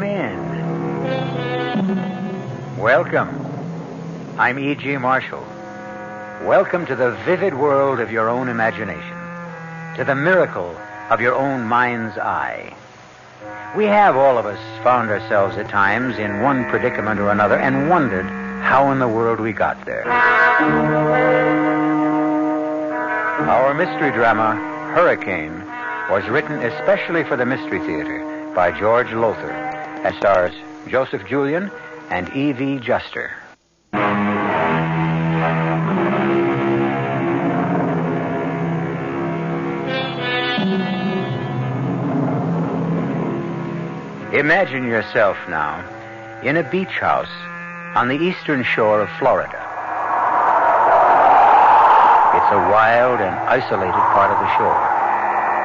Come in. Welcome. I'm E.G. Marshall. Welcome to the vivid world of your own imagination, to the miracle of your own mind's eye. We have, all of us, found ourselves at times in one predicament or another and wondered how in the world we got there. Our mystery drama, Hurricane, was written especially for the Mystery Theater by George Lothar, and stars Joseph Julian and E.V. Juster. Imagine yourself now in a beach house on the eastern shore of Florida. It's a wild and isolated part of the shore.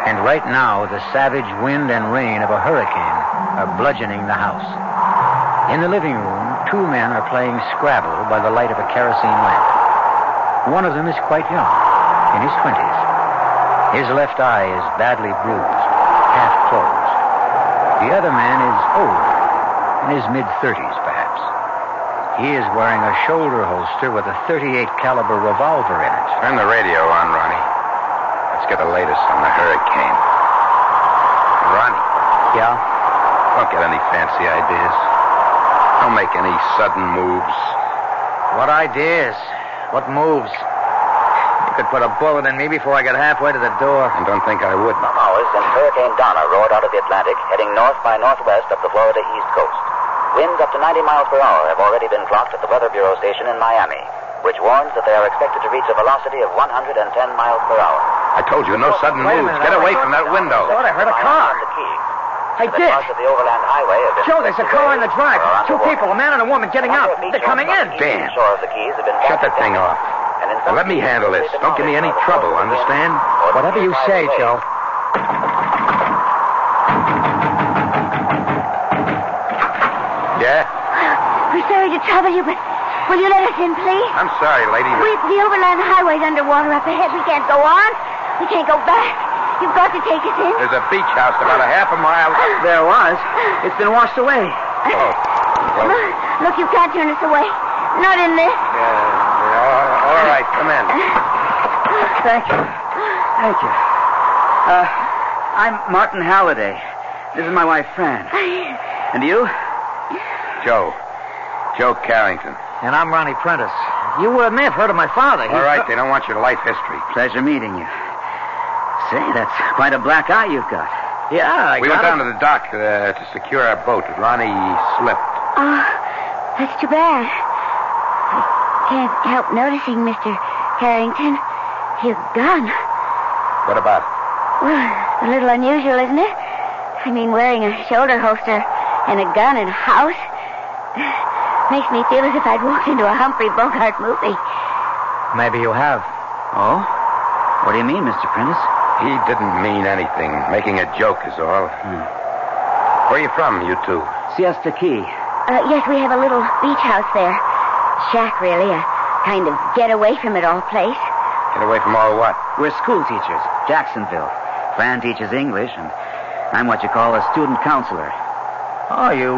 And right now, the savage wind and rain of a hurricane are bludgeoning the house. In the living room, two men are playing Scrabble by the light of a kerosene lamp. One of them is quite young, in his 20s. His left eye is badly bruised, half closed. The other man is older, in his mid-30s, perhaps. He is wearing a shoulder holster with a .38 caliber revolver in it. Turn the radio on, Ronnie. Let's get the latest on the hurricane. Ronnie. Yeah? Don't get any fancy ideas. Don't make any sudden moves. What ideas? What moves? You could put a bullet in me before I get halfway to the door. And don't think I would. For hours since Hurricane Donna roared out of the Atlantic, heading north by northwest up the Florida East Coast. Winds up to 90 miles per hour have already been clocked at the Weather Bureau station in Miami, which warns that they are expected to reach a velocity of 110 miles per hour. I told you, no sudden moves. Get away from that window. I heard a car. I did. Parts of the overland highway have been... Joe, there's a car in the drive. Two people, a man and a woman, getting out. They're coming in. Damn. Shore of the Keys have been Shut that thing off. Now, let me handle this. Don't give me any trouble, understand? Whatever you say, Joe. Yeah? We're sorry to trouble you, but will you let us in, please? I'm sorry, lady. The overland highway's underwater up ahead. We can't go on. We can't go back. You've got to take us in. There's a beach house about a half a mile. There was. It's been washed away. Oh. Well, Look, you can't turn us away. Not in this. all right, come in. Thank you. Thank you. I'm Martin Halliday. This is my wife, Fran. And you? Joe Carrington. And I'm Ronnie Prentice. You may have heard of my father. All right, they don't want your life history. Pleasure meeting you. Say, that's quite a black eye you've got. Yeah, We went down to the dock to secure our boat. Ronnie slipped. Oh, that's too bad. I can't help noticing, Mr. Harrington. Your gun. What about it? Well, a little unusual, isn't it? I mean, wearing a shoulder holster and a gun in a house makes me feel as if I'd walked into a Humphrey Bogart movie. Maybe you have. Oh? What do you mean, Mr. Prentice? He didn't mean anything. Making a joke is all. Where are you from, you two? Siesta Key. Yes, we have a little beach house there. Shack, really. A kind of get-away from it all place. Get away from all what? We're school teachers, Jacksonville. Fran teaches English, and I'm what you call a student counselor. Oh, you,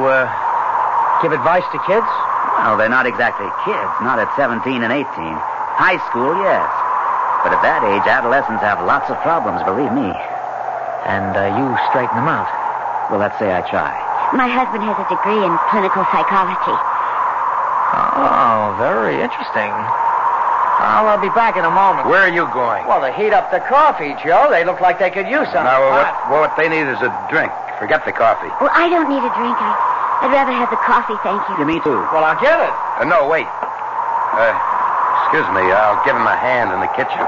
give advice to kids? Well, they're not exactly kids, not at 17 and 18. High school, yes. But at that age, adolescents have lots of problems, believe me. And you straighten them out. Well, let's say I try. My husband has a degree in clinical psychology. Oh, very interesting. I'll be back in a moment. Where are you going? Well, to heat up the coffee, Joe. They look like they could use something. No, what they need is a drink. Forget the coffee. Well, I don't need a drink. I'd rather have the coffee, thank you. Yeah, me too. Well, I'll get it. No, wait. Excuse me. I'll give him a hand in the kitchen.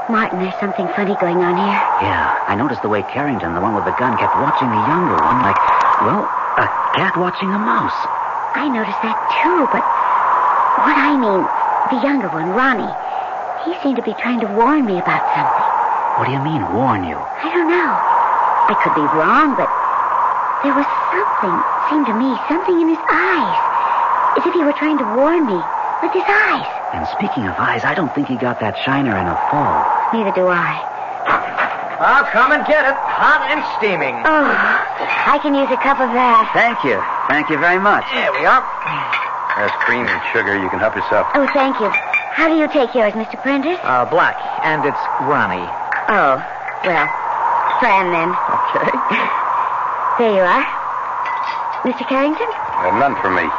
Martin, there's something funny going on here. Yeah, I noticed the way Carrington, the one with the gun, kept watching the younger one like, well, a cat watching a mouse. I noticed that, too, but what I mean, the younger one, Ronnie, he seemed to be trying to warn me about something. What do you mean, warn you? I don't know. I could be wrong, but there was something, seemed to me, something in his eyes. As if he were trying to warn me with his eyes. And speaking of eyes, I don't think he got that shiner in a fall. Neither do I. I'll come and get it. Hot and steaming. Oh, I can use a cup of that. Thank you. Thank you very much. There we are. There's cream and sugar. You can help yourself. Oh, thank you. How do you take yours, Mr. Prentice? Black. And it's Ronnie. Oh, well, Fran then. Okay. There you are. Mr. Carrington? None for me.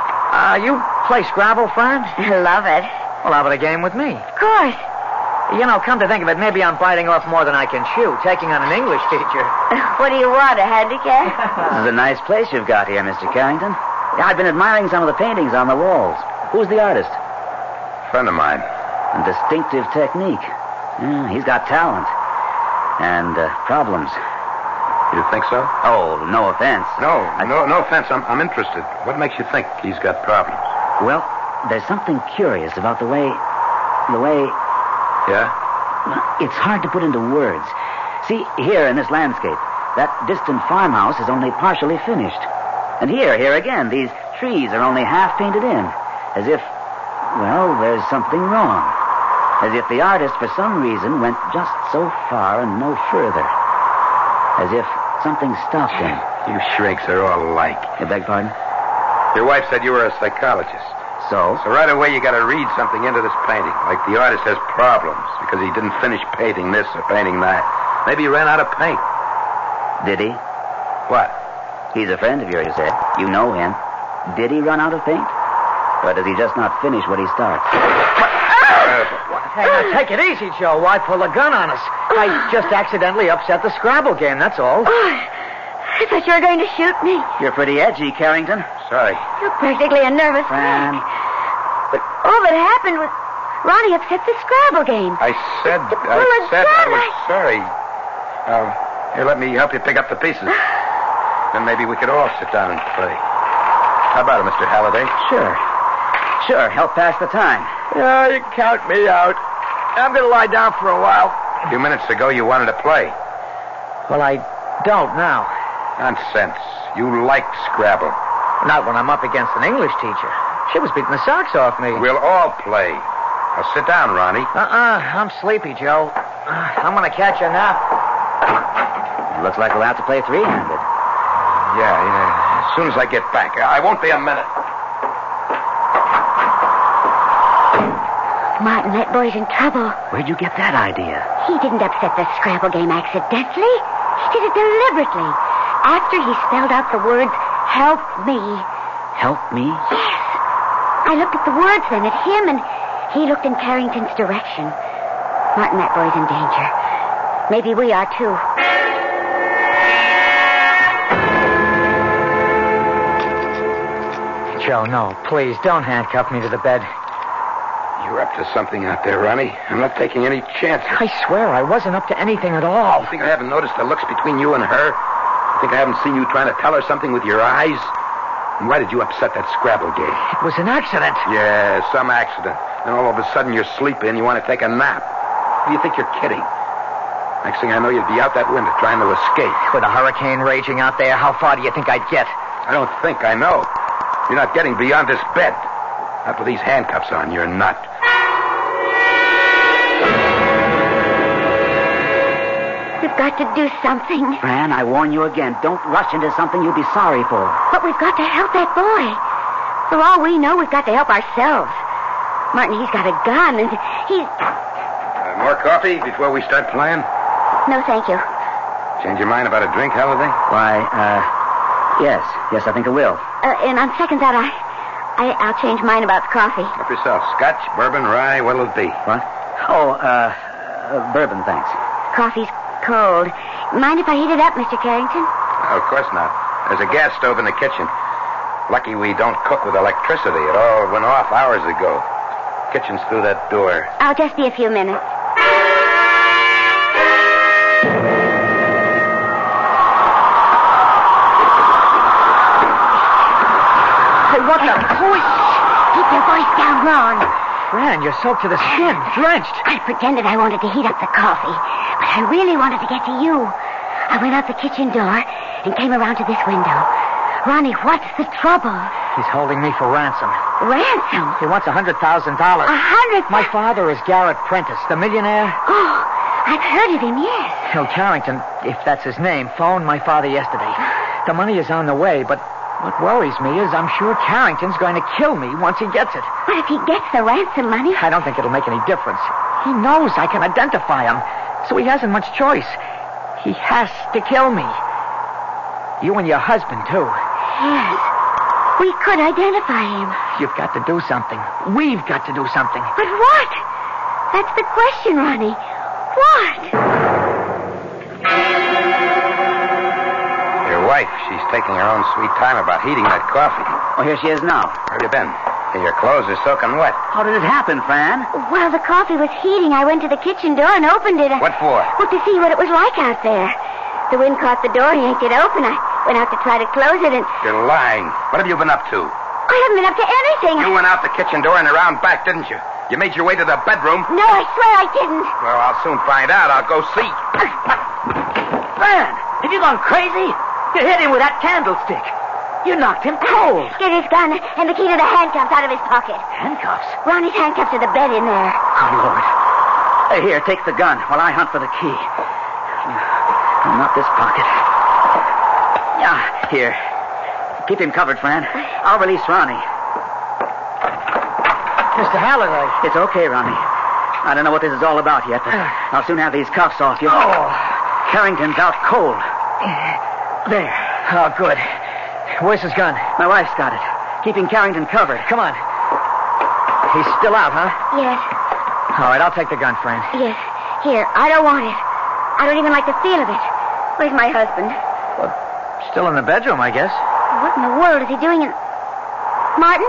You play Scrabble, Fran? I love it. Well, how about a game with me? Of course. You know, come to think of it, maybe I'm biting off more than I can chew, taking on an English teacher. What do you want, a handicap? This is a nice place you've got here, Mr. Carrington. I've been admiring some of the paintings on the walls. Who's the artist? Friend of mine. A distinctive technique. Yeah, he's got talent. And problems. You think so? Oh, no offense. No offense. I'm interested. What makes you think he's got problems? Well, there's something curious about the way... Yeah? It's hard to put into words. See, here in this landscape, that distant farmhouse is only partially finished. And here again, these trees are only half painted in. As if, well, there's something wrong. As if the artist, for some reason, went just so far and no further. As if something stopped him. You shrieks are all alike. You beg pardon? Your wife said you were a psychologist. So? So right away you got to read something into this painting. Like the artist has problems because he didn't finish painting this or painting that. Maybe he ran out of paint. Did he? What? He's a friend of yours, you said. You know him. Did he run out of paint? Or does he just not finish what he starts? Hey, now take it easy, Joe. Why pull a gun on us? I just accidentally upset the Scrabble game, that's all. Oh, I thought you were going to shoot me. You're pretty edgy, Carrington. Sorry. You're practically a nervous Fran. wreck. But all that happened was Ronnie upset the Scrabble game. I said Pull a I gun, was sorry. Here, let me help you pick up the pieces. Then maybe we could all sit down and play. How about it, Mr. Halliday? Sure, help pass the time. Yeah, you count me out. I'm going to lie down for a while. A few minutes ago you wanted to play. Well, I don't now. Nonsense. You like Scrabble. Not when I'm up against an English teacher. She was beating the socks off me. We'll all play. Now sit down, Ronnie. I'm sleepy, Joe. I'm going to catch a nap. Looks like we'll have to play three-handed. Yeah. As soon as I get back. I won't be a minute. Martin, that boy's in trouble. Where'd you get that idea? He didn't upset the Scrabble game accidentally. He did it deliberately. After he spelled out the words, help me. Help me? Yes. I looked at the words then at him, and he looked in Carrington's direction. Martin, that boy's in danger. Maybe we are, too. Joe, no, please, don't handcuff me to the bed. You're up to something out there, Ronnie. I'm not taking any chances. I swear I wasn't up to anything at all. You think I haven't noticed the looks between you and her? You think I haven't seen you trying to tell her something with your eyes? And why did you upset that Scrabble game? It was an accident. Yeah, some accident. Then all of a sudden you're sleepy and you want to take a nap. Do you think you're kidding? Next thing I know, you'd be out that window trying to escape. With a hurricane raging out there, how far do you think I'd get? I don't think I know. You're not getting beyond this bed. Not with these handcuffs on, you're not. We've got to do something. Fran, I warn you again. Don't rush into something you'll be sorry for. But we've got to help that boy. For all we know, we've got to help ourselves. Martin, he's got a gun, and he's... More coffee before we start playing? No, thank you. Change your mind about a drink, Halliday? Why, yes, I think I will. And on second thought, I'll change mine about the coffee. Help yourself. Scotch, bourbon, rye, what'll it be? What? Oh, bourbon, thanks. Coffee's cold. Mind if I heat it up, Mr. Carrington? Oh, of course not. There's a gas stove in the kitchen. Lucky we don't cook with electricity. It all went off hours ago. Kitchen's through that door. I'll just be a few minutes. Hey, what the... Keep your voice down, Ron. Fran, you're soaked to the skin, drenched. I pretended I wanted to heat up the coffee, but I really wanted to get to you. I went out the kitchen door and came around to this window. Ronnie, what's the trouble? He's holding me for ransom. Ransom? He wants $100,000. $100,000? My father is Garrett Prentice, the millionaire. Oh, I've heard of him, yes. Carrington, if that's his name, phoned my father yesterday. The money is on the way, but what worries me is I'm sure Carrington's going to kill me once he gets it. But if he gets the ransom money... I don't think it'll make any difference. He knows I can identify him, so he hasn't much choice. He has to kill me. You and your husband, too. Yes. We could identify him. You've got to do something. We've got to do something. But what? That's the question, Ronnie. What? Your wife, she's taking her own sweet time about heating that coffee. Oh, here she is now. Where you been? Your clothes are soaking wet. How did it happen, Fran? While the coffee was heating, I went to the kitchen door and opened it. What for? Well, to see what it was like out there. The wind caught the door and yanked it open. I went out to try to close it and... You're lying. What have you been up to? I haven't been up to anything. You went out the kitchen door and around back, didn't you? You made your way to the bedroom. No, I swear I didn't. Well, I'll soon find out. I'll go see. Fran, have you gone crazy? You hit him with that candlestick. You knocked him cold. Get his gun and the key to the handcuffs out of his pocket. Handcuffs? Ronnie's handcuffs to the bed in there. Oh, Lord. Here, take the gun while I hunt for the key. Not this pocket. Yeah, here. Keep him covered, Fran. I'll release Ronnie. Mr. Halliday. It's okay, Ronnie. I don't know what this is all about yet, but I'll soon have these cuffs off you. Oh. Carrington's out cold. There. Oh, good. Where's his gun? My wife's got it. Keeping Carrington covered. Come on. He's still out, huh? Yes, All right, I'll take the gun, Fran. yes. Here, I don't want it. I don't even like the feel of it. Where's my husband? Well, still in the bedroom, I guess. What in the world is he doing in... Martin?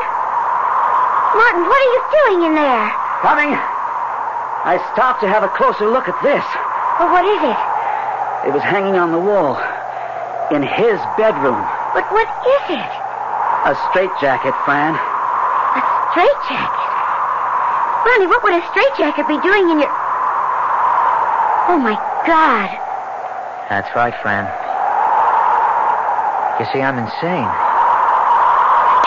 Martin, what are you doing in there? Coming. I stopped to have a closer look at this. Well, what is it? It was hanging on the wall. In his bedroom. But what is it? A straitjacket, Fran. A straitjacket? Ronnie, what would a straitjacket be doing in your... Oh, my God. That's right, Fran. You see, I'm insane.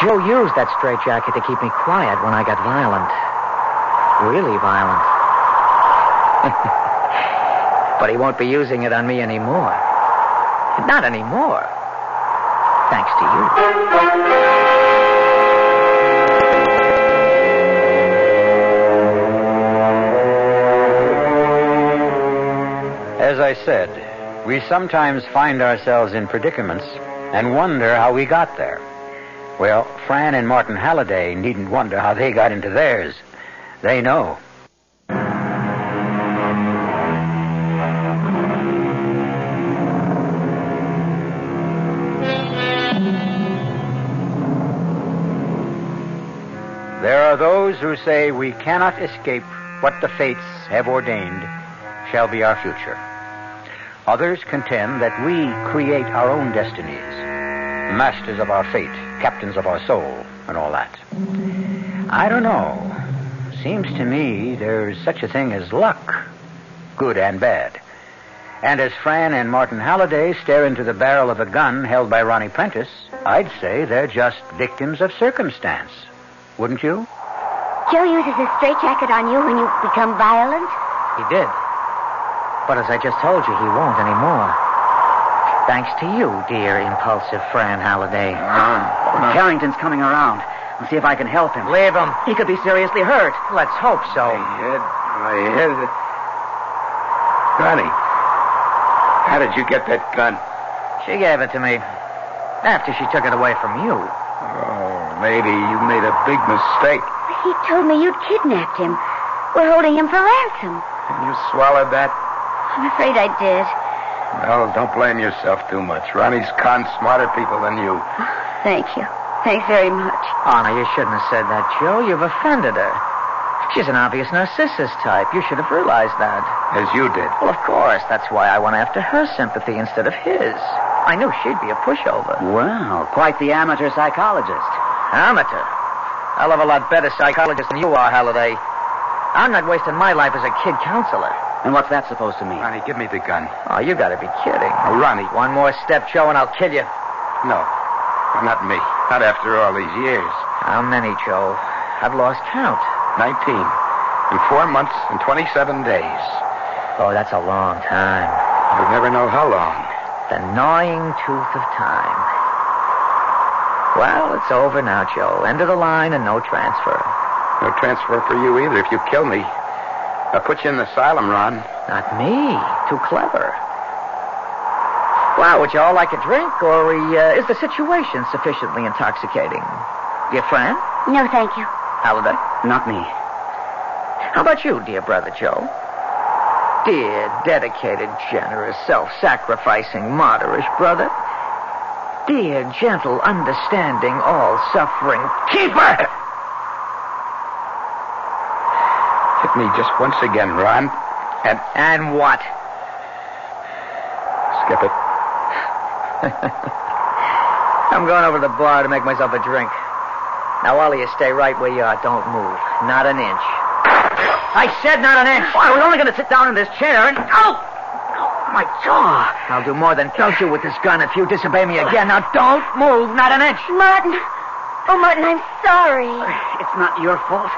Joe used that straitjacket to keep me quiet when I got violent. Really violent. But he won't be using it on me anymore. Not anymore. Thanks to you. As I said, we sometimes find ourselves in predicaments and wonder how we got there. Well, Fran and Martin Halliday needn't wonder how they got into theirs. They know. There are those who say we cannot escape what the fates have ordained shall be our future. Others contend that we create our own destinies, masters of our fate, captains of our soul, and all that. I don't know. Seems to me there's such a thing as luck, good and bad. And as Fran and Martin Halliday stare into the barrel of a gun held by Ronnie Prentice, I'd say they're just victims of circumstance. Wouldn't you? Joe uses a straitjacket on you when you become violent? He did. But as I just told you, he won't anymore. Thanks to you, dear impulsive Fran Halliday. Carrington's coming around. I'll see if I can help him. Leave him. He could be seriously hurt. Let's hope so. My head. Ronnie, how did you get that gun? She gave it to me after she took it away from you. Oh, maybe you made a big mistake. He told me you'd kidnapped him. We're holding him for ransom. And you swallowed that? I'm afraid I did. Well, don't blame yourself too much. Ronnie's conned smarter people than you. Thank you. Thanks very much. Oh, no, you shouldn't have said that, Joe. You've offended her. She's an obvious narcissus type. You should have realized that. As you did. Well, of course. That's why I went after her sympathy instead of his. I knew she'd be a pushover. Well, quite the amateur psychologist. Amateur? Hell of a lot better psychologist than you are, Halliday. I'm not wasting my life as a kid counselor. And what's that supposed to mean? Ronnie, give me the gun. Oh, you gotta be kidding. Oh, Ronnie. One more step, Joe, and I'll kill you. No. Not me. Not after all these years. How many, Joe? I've lost count. 19. In 4 months and 27 days. Oh, that's a long time. You'll never know how long. The gnawing tooth of time. Well, it's over now, Joe. End of the line and no transfer. No transfer for you either if you kill me. I'll put you in the asylum, Ron. Not me. Too clever. Well, would you all like a drink, or is the situation sufficiently intoxicating? Your friend? No, thank you. Halliday? Not me. How about you, dear brother Joe? Dear, dedicated, generous, self-sacrificing, martyrish brother. Dear, gentle, understanding, all-suffering keeper! Hit me just once again, Ron. And what? Skip it. I'm going over to the bar to make myself a drink. Now, all of you stay right where you are. Don't move. Not an inch. I said not an inch. Oh, I was only going to sit down in this chair and... Oh! My jaw. I'll do more than kill you with this gun if you disobey me again. Now, don't move. Not an inch. Martin. Oh, Martin, I'm sorry. It's not your fault.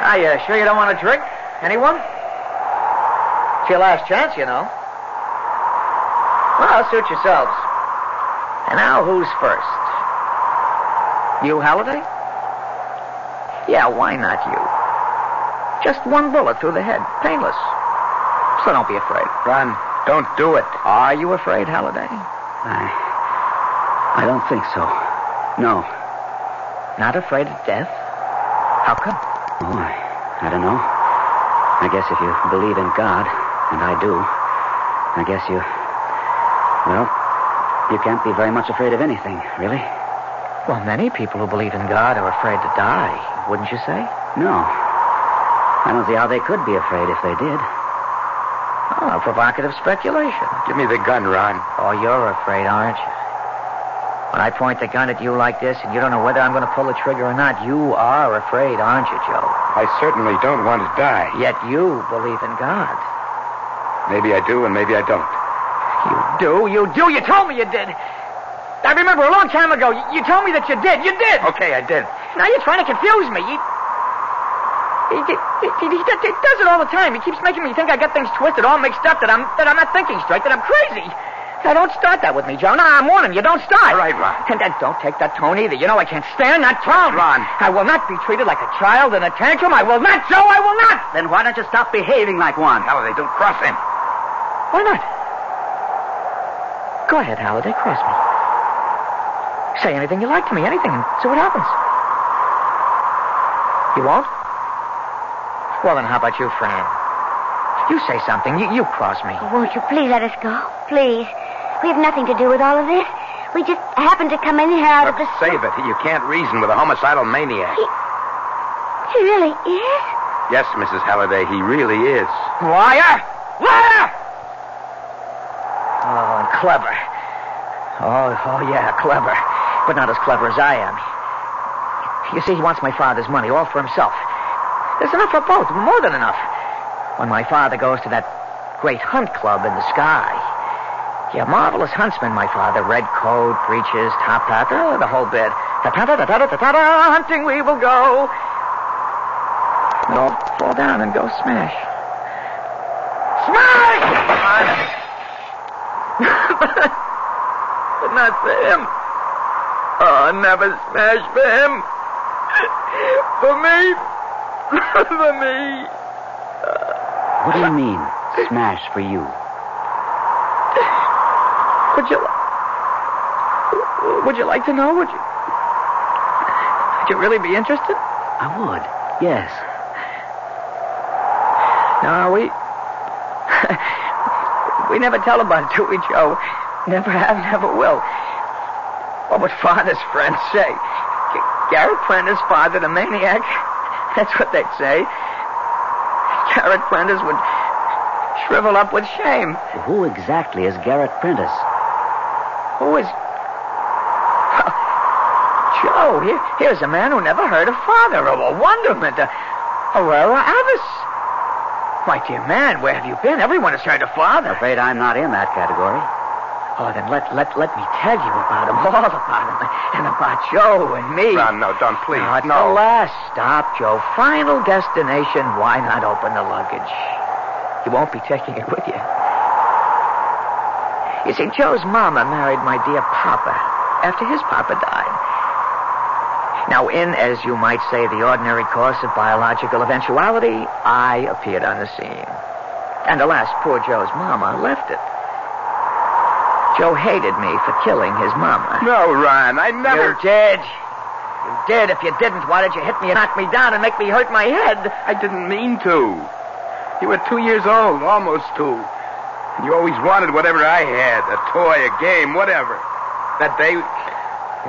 Are you sure you don't want a drink? Anyone? It's your last chance, you know. Well, suit yourselves. And now, who's first? You, Halliday? Yeah, why not you? Just one bullet through the head. Painless. So don't be afraid. Ron, don't do it. Are you afraid, Halliday? I don't think so. No. Not afraid of death? How come? Oh, I don't know. I guess if you believe in God, and I do, I guess you... Well, you can't be very much afraid of anything, really. Well, many people who believe in God are afraid to die, wouldn't you say? No. I don't see how they could be afraid if they did. Oh, provocative speculation. Give me the gun, Ron. Oh, you're afraid, aren't you? When I point the gun at you like this and you don't know whether I'm going to pull the trigger or not, you are afraid, aren't you, Joe? I certainly don't want to die. Yet you believe in God. Maybe I do and maybe I don't. You do. You told me you did. I remember a long time ago, you told me that you did. You did. Okay, I did. Now you're trying to confuse me. He does it all the time. He keeps making me think I got things twisted, all mixed up, that I'm not thinking straight, that I'm crazy. Now, don't start that with me, Joe. Now, I'm warning you. Don't start. All right, Ron. And then don't take that tone either. You know I can't stand that tone. Ron. I will not be treated like a child in a tantrum. I will not, Joe. I will not. Then why don't you stop behaving like one? Halliday, don't cross him. Why not? Go ahead, Halliday. Cross me. Say anything you like to me. Anything. And see what happens. You won't? Well, then how about you, Fran? You say something. You cross me. Oh, won't you please let us go? Please. We have nothing to do with all of this. We just happened to come in here out of the... Save it. You can't reason with a homicidal maniac. He really is? Yes, Mrs. Halliday, he really is. Liar! Liar! Oh, and clever. Oh, yeah, clever. But not as clever as I am. You see, he wants my father's money, all for himself. There's enough for both, more than enough. When my father goes to that great hunt club in the sky. Yeah, marvelous huntsman, my father. Red coat, breeches, top hat, the whole bit. Ta-ta-ta-ta-ta-ta-ta, hunting we will go. And all fall down and go smash. Smash! But not for him. Oh, never smash for him. For me. For me. What do you mean, smash for you? Would you like to know? Would you really be interested? I would, yes. No, we never tell about it, do we, Joe? Never have, never will. What would Father's friends say? Garrett Prentice fathered a maniac? That's what they'd say. Garrett Prentice would shrivel up with shame. Who exactly is Garrett Prentice? Who is... Well, Joe, here's a man who never heard of Father, a wonderment, a rara avis. My dear man, where have you been? Everyone has heard of Father. I'm afraid I'm not in that category. Oh, then let me tell you about him, all about him, and about Joe and me. Ron, no, don't, please. No, it's the last stop, Joe. Final destination. Why not open the luggage? You won't be taking it with you. You see, Joe's mama married my dear papa after his papa died. Now, in, as you might say, the ordinary course of biological eventuality, I appeared on the scene. And alas, poor Joe's mama left it. Joe hated me for killing his mama. No, Ron, I never... You did. You did. If you didn't, why did you hit me and knock me down and make me hurt my head? I didn't mean to. You were 2 years old, almost 2. And you always wanted whatever I had, a toy, a game, whatever. That day,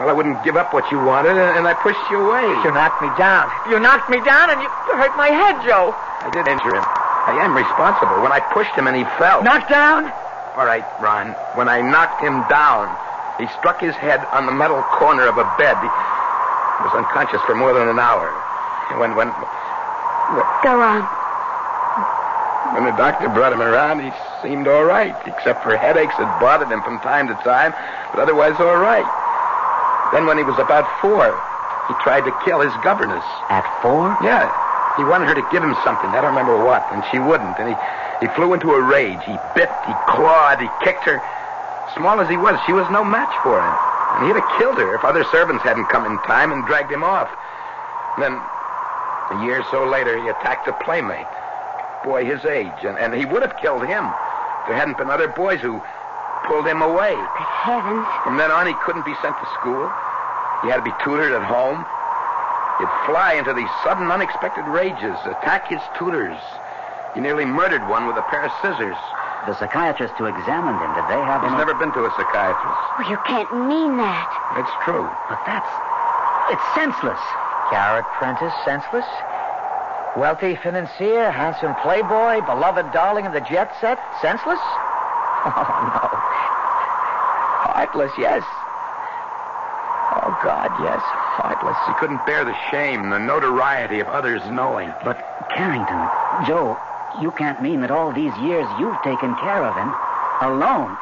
well, I wouldn't give up what you wanted, and I pushed you away. You knocked me down. You knocked me down and you hurt my head, Joe. I did injure him. I am responsible. When I pushed him and he fell. Knocked down? All right, Ron. When I knocked him down, he struck his head on the metal corner of a bed. He was unconscious for more than an hour. When Go on. When the doctor brought him around, he seemed all right, except for headaches that bothered him from time to time, but otherwise all right. Then when he was about 4, he tried to kill his governess. At 4? Yeah. He wanted her to give him something. I don't remember what, and she wouldn't. And he flew into a rage. He bit, he clawed, he kicked her. Small as he was, she was no match for him. And he'd have killed her if other servants hadn't come in time and dragged him off. And then, a year or so later, he attacked a playmate. Boy his age. And he would have killed him. There hadn't been other boys who pulled him away. Good heavens. From then on, he couldn't be sent to school. He had to be tutored at home. He'd fly into these sudden, unexpected rages, attack his tutors. He nearly murdered one with a pair of scissors. The psychiatrist who examined him, did they have He's any... never been to a psychiatrist. Oh, you can't mean that. It's true. But it's senseless. Garrett Prentice, senseless? Wealthy financier, handsome playboy, beloved darling of the jet set, senseless? Oh, no. Heartless, yes. Oh, God, yes, heartless. He couldn't bear the shame, the notoriety of others knowing. But, Carrington, Joe, you can't mean that all these years you've taken care of him alone.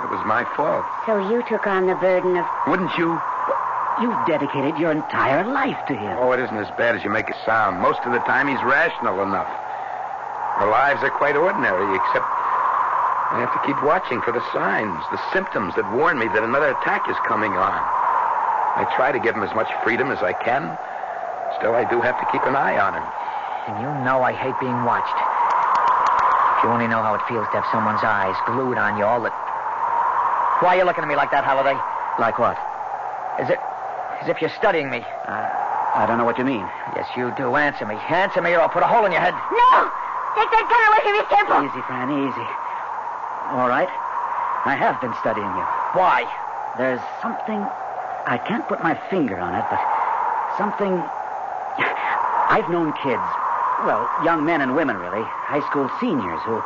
It was my fault. So you took on the burden of... Wouldn't you? You've dedicated your entire life to him. Oh, it isn't as bad as you make it sound. Most of the time, he's rational enough. Our lives are quite ordinary, except I have to keep watching for the signs, the symptoms that warn me that another attack is coming on. I try to give him as much freedom as I can. Still, I do have to keep an eye on him. And you know I hate being watched. If you only know how it feels to have someone's eyes glued on you all the... Why are you looking at me like that, Halliday? Like what? As if you're studying me. I don't know what you mean. Yes, you do. Answer me. Answer me or I'll put a hole in your head. No! Take that gun away from his temple! Easy, Fran, easy. All right. I have been studying you. Why? There's something... I can't put my finger on it, but something... I've known kids, well, young men and women, really, high school seniors who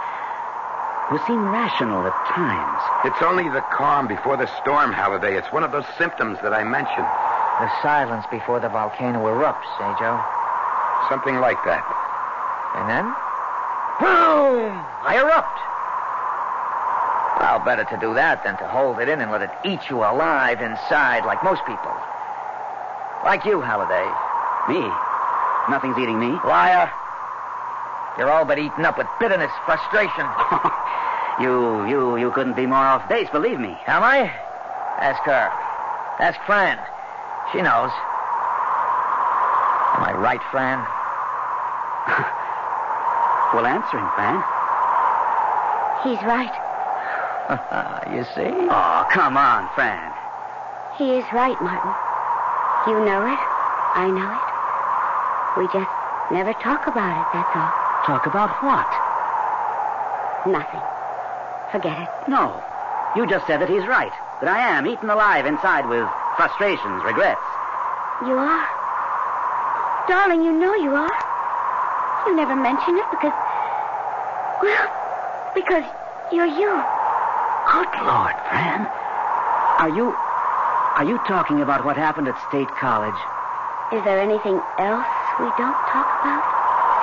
seem rational at times. It's only the calm before the storm, Halliday. It's one of those symptoms that I mentioned. The silence before the volcano erupts, eh, Joe? Something like that. And then? Boom! I erupt. Well, better to do that than to hold it in and let it eat you alive inside like most people. Like you, Halliday. Me? Nothing's eating me. Liar. You're all but eaten up with bitterness, frustration. You couldn't be more off base, believe me. Am I? Ask her. Ask Fran. She knows. Am I right, Fran? Well, answer him, Fran. He's right. You see? Oh, come on, Fran. He is right, Martin. You know it. I know it. We just never talk about it, that's all. Talk about what? Nothing. Forget it. No. You just said that he's right. That I am eaten alive inside with frustrations, regrets. You are. Darling, you know you are. You never mention it because you're you. Good Lord, Fran. Are you talking about what happened at State College? Is there anything else we don't talk about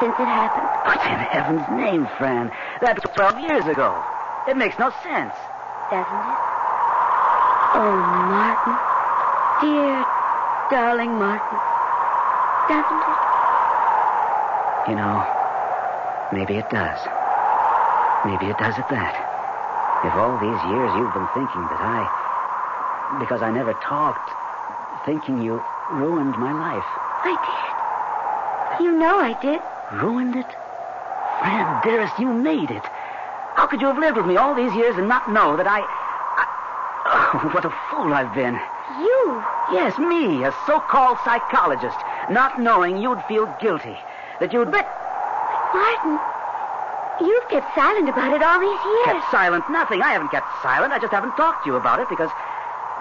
since it happened? But in heaven's name, Fran, that was 12 years ago. It makes no sense. Doesn't it? Oh, Martin. Dear, darling Martin. Doesn't it? You know, maybe it does. Maybe it does at that. If all these years you've been thinking that because I never talked, thinking you ruined my life. I did. You know I did. Ruined it? Fran, dearest, you made it. How could you have lived with me all these years and not know that Oh, what a fool I've been. You? Yes, me, a so-called psychologist, not knowing you'd feel guilty. That you'd... But, Martin, you've kept silent about it all these years. Kept silent? Nothing. I haven't kept silent. I just haven't talked to you about it because...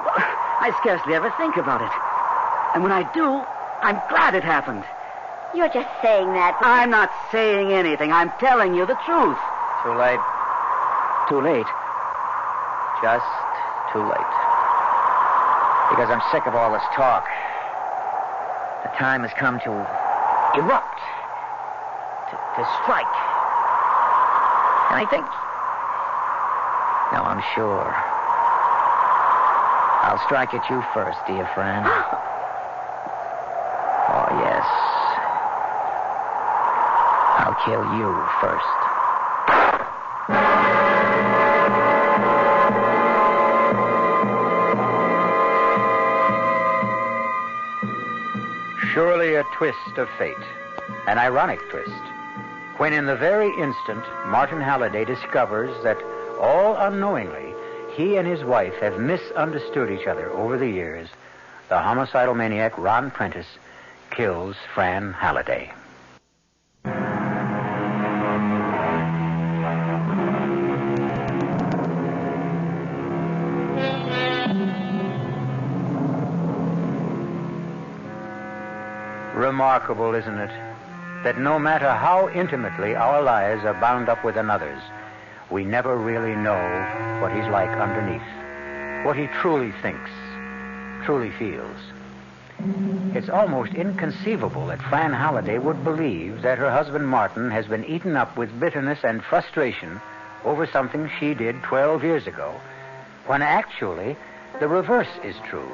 well, I scarcely ever think about it. And when I do, I'm glad it happened. You're just saying that. I'm not saying anything. I'm telling you the truth. Too late. Too late? Just too late. Because I'm sick of all this talk. The time has come to erupt. To strike. And I think... No, I'm sure. I'll strike at you first, dear friend. Oh, yes. I'll kill you first. Surely a twist of fate, an ironic twist, when in the very instant Martin Halliday discovers that, all unknowingly, he and his wife have misunderstood each other over the years, the homicidal maniac Ron Prentice kills Fran Halliday. Remarkable, isn't it, that no matter how intimately our lives are bound up with another's, we never really know what he's like underneath, what he truly thinks, truly feels. It's almost inconceivable that Fran Halliday would believe that her husband Martin has been eaten up with bitterness and frustration over something she did 12 years ago, when actually the reverse is true.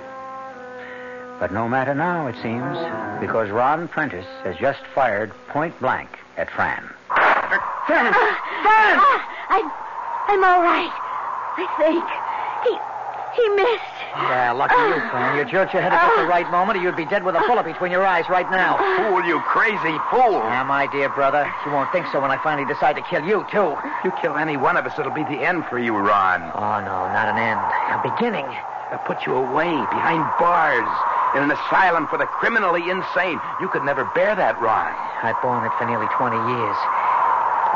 But no matter now, it seems, because Ron Prentice has just fired point blank at Fran. Fran! Fran! I'm all right. I think. He missed. Yeah, lucky you, Fran. You jerked your head at just the right moment, or you'd be dead with a bullet between your eyes right now. Fool, you crazy fool. Yeah, my dear brother. You won't think so when I finally decide to kill you, too. If you kill any one of us, it'll be the end for you, Ron. Oh, no, not an end. A beginning. I'll put you away, behind bars, in an asylum for the criminally insane. You could never bear that, Ron. I've borne it for nearly 20 years.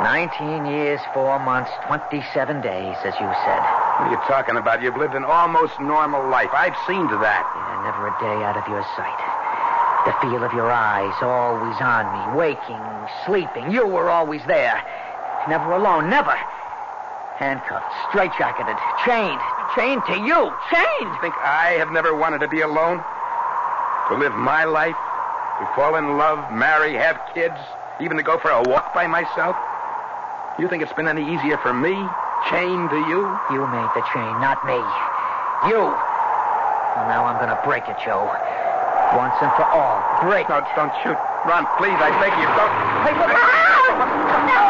19 years, 4 months, 27 days, as you said. What are you talking about? You've lived an almost normal life. I've seen to that. Yeah, never a day out of your sight. The feel of your eyes always on me, waking, sleeping. You were always there. Never alone, never. Handcuffed, straitjacketed, chained to you, chained. You think I have never wanted to be alone? To live my life? To fall in love, marry, have kids? Even to go for a walk by myself? You think it's been any easier for me, chained to you? You made the chain, not me. You. Well, now I'm going to break it, Joe. Once and for all. Break No, don't shoot. Ron, please, I beg you, don't. Hey, look. No!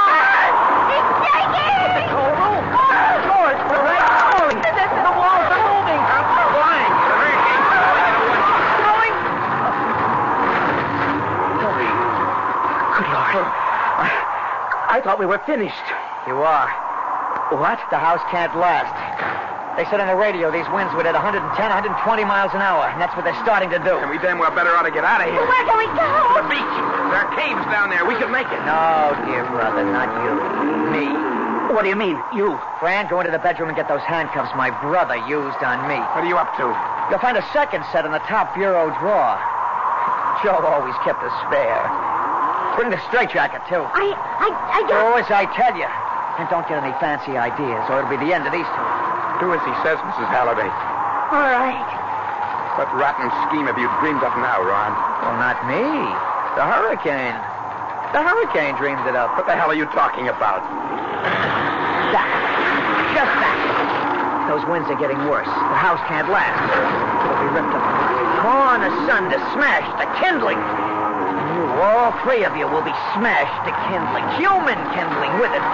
He's shaking! The whole room. The doors, the right falling. The walls are moving. I'm flying. The hurricane's Going. Good Lord. I thought we were finished. You are. What? The house can't last. They said on the radio these winds would at 110, 120 miles an hour, and that's what they're starting to do. And we damn well better ought to get out of here. Where can we go? The beach. There are caves down there. We could make it. No, dear brother, not you. Me. What do you mean, you? Fran, go into the bedroom and get those handcuffs my brother used on me. What are you up to? You'll find a second set in the top bureau drawer. Joe always kept a spare. Bring the straitjacket, too. I don't... Do as I tell you. And don't get any fancy ideas, or it'll be the end of these two. Do as he says, Mrs. Halliday. All right. What rotten scheme have you dreamed up now, Ron? Well, not me. The hurricane. The hurricane dreamed it up. What the hell are you talking about? That. Just that. Those winds are getting worse. The house can't last. It'll be ripped apart. Torn asunder, smashed to kindling. And you, all three of you, will be smashed to kindling. Human kindling with it.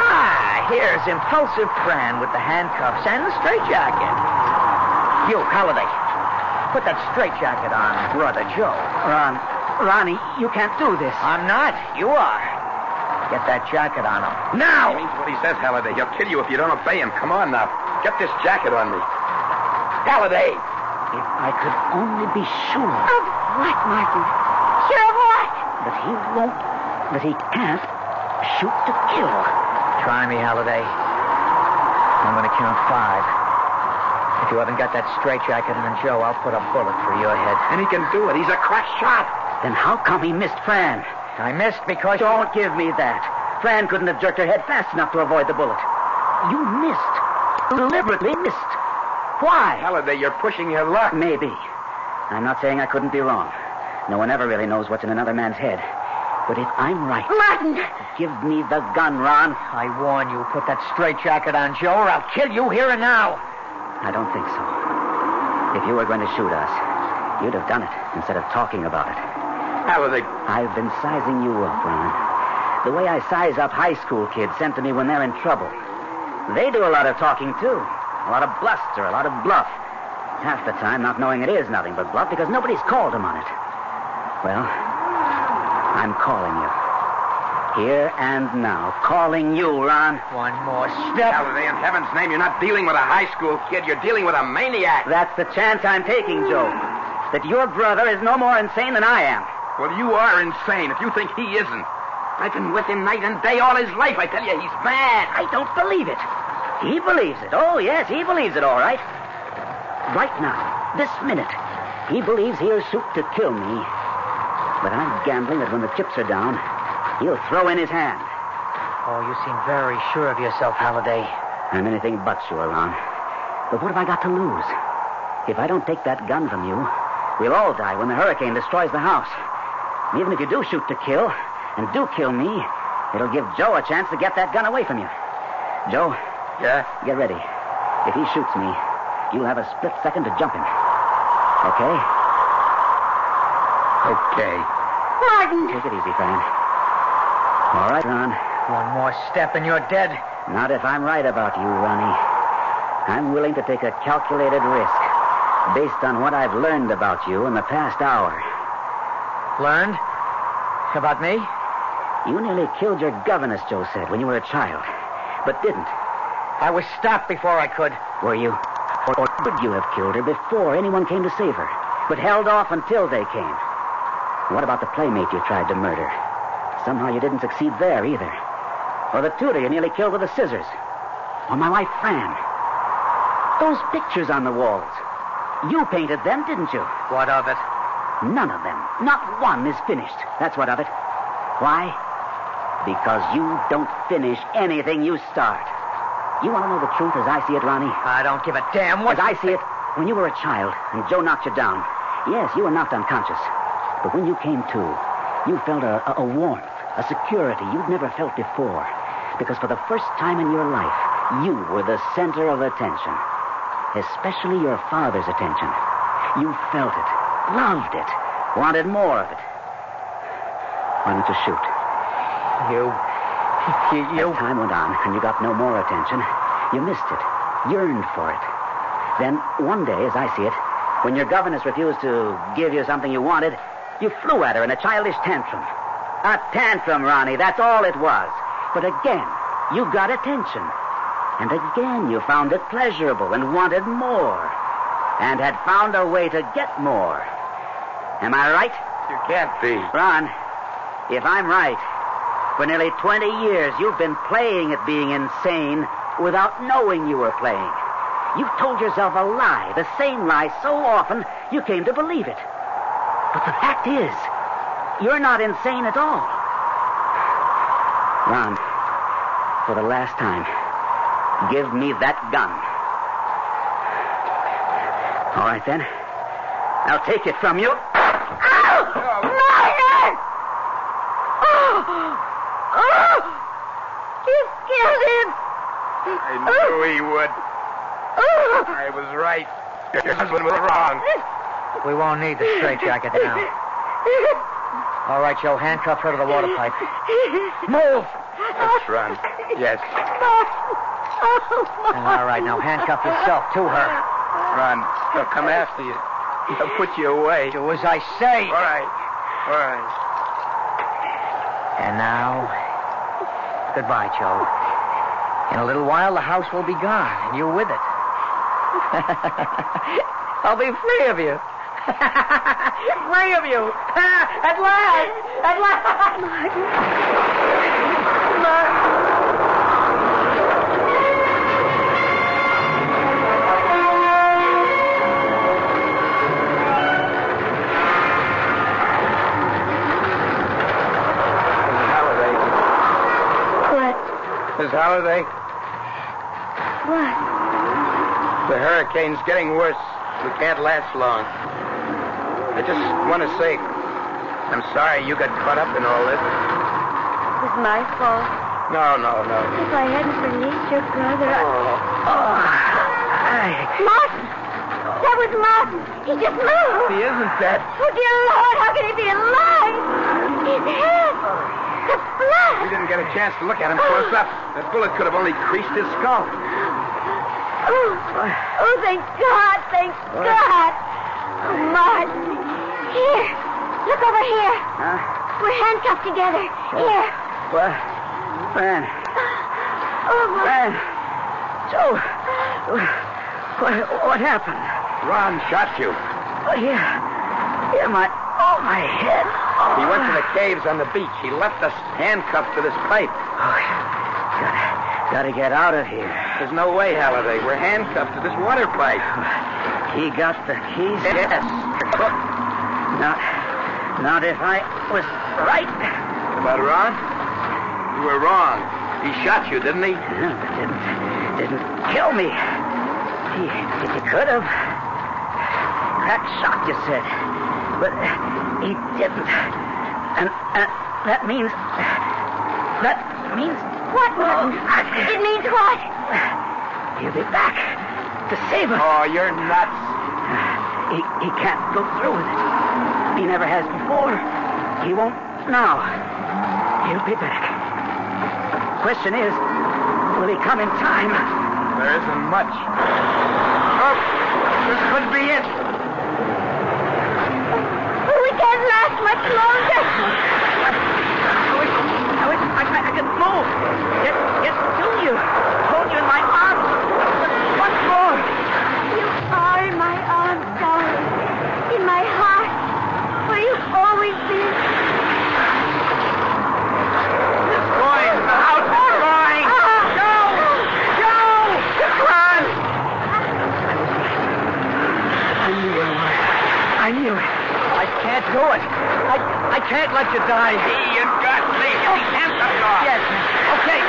Ah, here's impulsive Fran with the handcuffs and the straitjacket. You, Halliday, put that straitjacket on, Brother Joe. Ronnie, you can't do this. I'm not. You are. Get that jacket on him. Now! He means what he says, Halliday. He'll kill you if you don't obey him. Come on now. Get this jacket on me. Halliday! If I could only be sure Of what, Martin? Sure of what? that he won't, that he can't shoot to kill. Try me, Halliday. I'm going to count 5. If you haven't got that straitjacket on Joe, I'll put a bullet through your head. And he can do it. He's a crack shot. Then how come he missed Fran? I missed because... Don't give me that. Fran couldn't have jerked her head fast enough to avoid the bullet. You missed. Deliberately missed. Why? Halliday, you're pushing your luck. Maybe. I'm not saying I couldn't be wrong. No one ever really knows what's in another man's head. But if I'm right... Martin! Give me the gun, Ron. I warn you, put that straitjacket on Joe or I'll kill you here and now. I don't think so. If you were going to shoot us, you'd have done it instead of talking about it. Halliday. I've been sizing you up, Ron. The way I size up high school kids sent to me when they're in trouble. They do a lot of talking, too. A lot of bluster, a lot of bluff. Half the time not knowing it is nothing but bluff because nobody's called them on it. Well, I'm calling you. Here and now. Calling you, Ron. One more step. Halliday, in heaven's name, you're not dealing with a high school kid. You're dealing with a maniac. That's the chance I'm taking, Joe. That your brother is no more insane than I am. Well, you are insane if you think he isn't. I've been with him night and day all his life. I tell you, he's mad. I don't believe it. He believes it. Oh, yes, he believes it, all right. Right now, this minute, he believes he'll shoot to kill me. But I'm gambling that when the chips are down, he'll throw in his hand. Oh, you seem very sure of yourself, Halliday. I'm anything but sure, Ron. But what have I got to lose? If I don't take that gun from you, we'll all die when the hurricane destroys the house. And even if you do shoot to kill, and do kill me, it'll give Joe a chance to get that gun away from you. Joe? Yeah? Get ready. If he shoots me, you'll have a split second to jump him. Okay? Okay. Martin! Take it easy, Fran. All right, Ron. One more step and you're dead. Not if I'm right about you, Ronnie. I'm willing to take a calculated risk based on what I've learned about you in the past hour. Learned? About me? You nearly killed your governess, Joe said, when you were a child, but didn't. I was stopped before I could. Were you? Or could you have killed her before anyone came to save her, but held off until they came? What about the playmate you tried to murder? Somehow you didn't succeed there either. Or the tutor you nearly killed with the scissors. Or my wife, Fran. Those pictures on the walls. You painted them, didn't you? What of it? None of them. Not one is finished. That's what of it. Why? Because you don't finish anything you start. You want to know the truth as I see it, Ronnie? I don't give a damn what As I see it, when you were a child and Joe knocked you down, yes, you were knocked unconscious. But when you came to, you felt a warmth, a security you'd never felt before. Because for the first time in your life, you were the center of attention. Especially your father's attention. You felt it, loved it, wanted more of it. Why don't you shoot? You... As time went on and you got no more attention, you missed it, yearned for it. Then one day, as I see it, when your governess refused to give you something you wanted, you flew at her in a childish tantrum. A tantrum, Ronnie, that's all it was. But again, you got attention. And again, you found it pleasurable and wanted more. And had found a way to get more. Am I right? You can't be. Ron, if I'm right, for nearly 20 years, you've been playing at being insane without knowing you were playing. You've told yourself a lie, the same lie so often you came to believe it. But the fact is, you're not insane at all. Ron, for the last time, give me that gun. All right, then. I'll take it from you. Ow! Martin! Oh! You killed him! I knew he would. I was right. Your husband was wrong. We won't need the straitjacket now. All right, Joe, handcuff her to the water pipe. Move! Let's run. Yes. All right, now handcuff yourself to her. Ron, they'll come after you. They'll put you away. Do as I say. All right. All right. And now, goodbye, Joe. In a little while, the house will be gone, and you with it. I'll be free of you. Free of you. At last. At last. Martin. Miss Halliday? What? The hurricane's getting worse. We can't last long. I just want to say, I'm sorry you got caught up in all this. It was my fault. No. If I hadn't released your brother, Martin! That was Martin. He just moved. He isn't dead. Oh, dear Lord, how can he be alive? His head. The blood. We didn't get a chance to look at him close up. That bullet could have only creased his skull. Oh, thank God, thank God. Oh, Martin. Here, look over here. Huh? We're handcuffed together. Here. What? Ben. Oh, Martin. Ben. Joe. What happened? Ron shot you. Oh, here, my head. Oh. He went to the caves on the beach. He left us handcuffed to this pipe. Oh, gotta get out of here. There's no way, Halliday. We're handcuffed to this water pipe. He got the keys? Yes. Not if I was right. About Ron? You were wrong. He shot you, didn't he? Didn't kill me. He could have. Crack shot, you said. But he didn't. And that means... What, Martin? It means what? He'll be back to save us. Oh, you're nuts. He can't go through with it. He never has before. He won't now. He'll be back. Question is, will he come in time? There isn't much. Oh, this could be it. We can't last much longer. I can move. Get to you. Hold you in my arms. Once more. You are in my arms, darling. In my heart. Where you've always been. It's going. The house is going. Joe! Run! I knew it. I knew it. I can't do it. I can't let you die. You got me. Get these handcuffs off. Yes. Okay.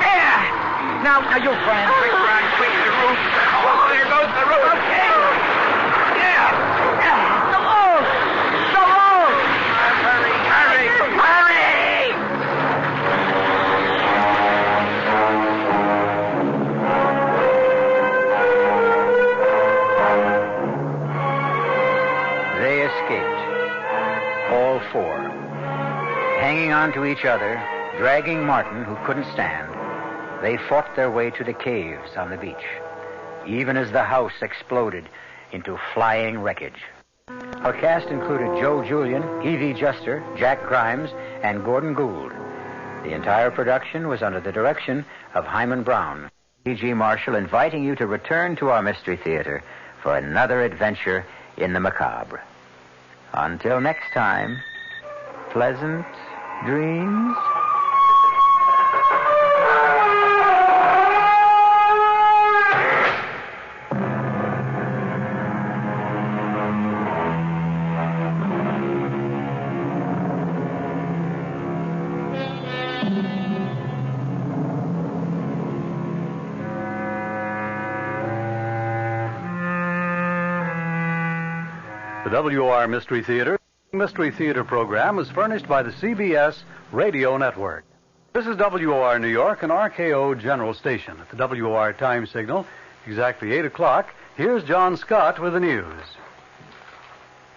There. Now you, Fran. Quick, Ron, quick, the roof. Oh, there goes the roof. Okay. Yeah. So long. Hurry. They escaped. All four. Hanging on to each other, dragging Martin, who couldn't stand, they fought their way to the caves on the beach, even as the house exploded into flying wreckage. Our cast included Joe Julian, Evie Juster, Jack Grimes, and Gordon Gould. The entire production was under the direction of Hyman Brown. E.G. Marshall inviting you to return to our Mystery Theater for another adventure in the macabre. Until next time, pleasant dreams. The WR Mystery Theater program is furnished by the CBS Radio Network. This is WOR New York, an RKO General Station. At the WOR time signal, exactly 8 o'clock, here's John Scott with the news.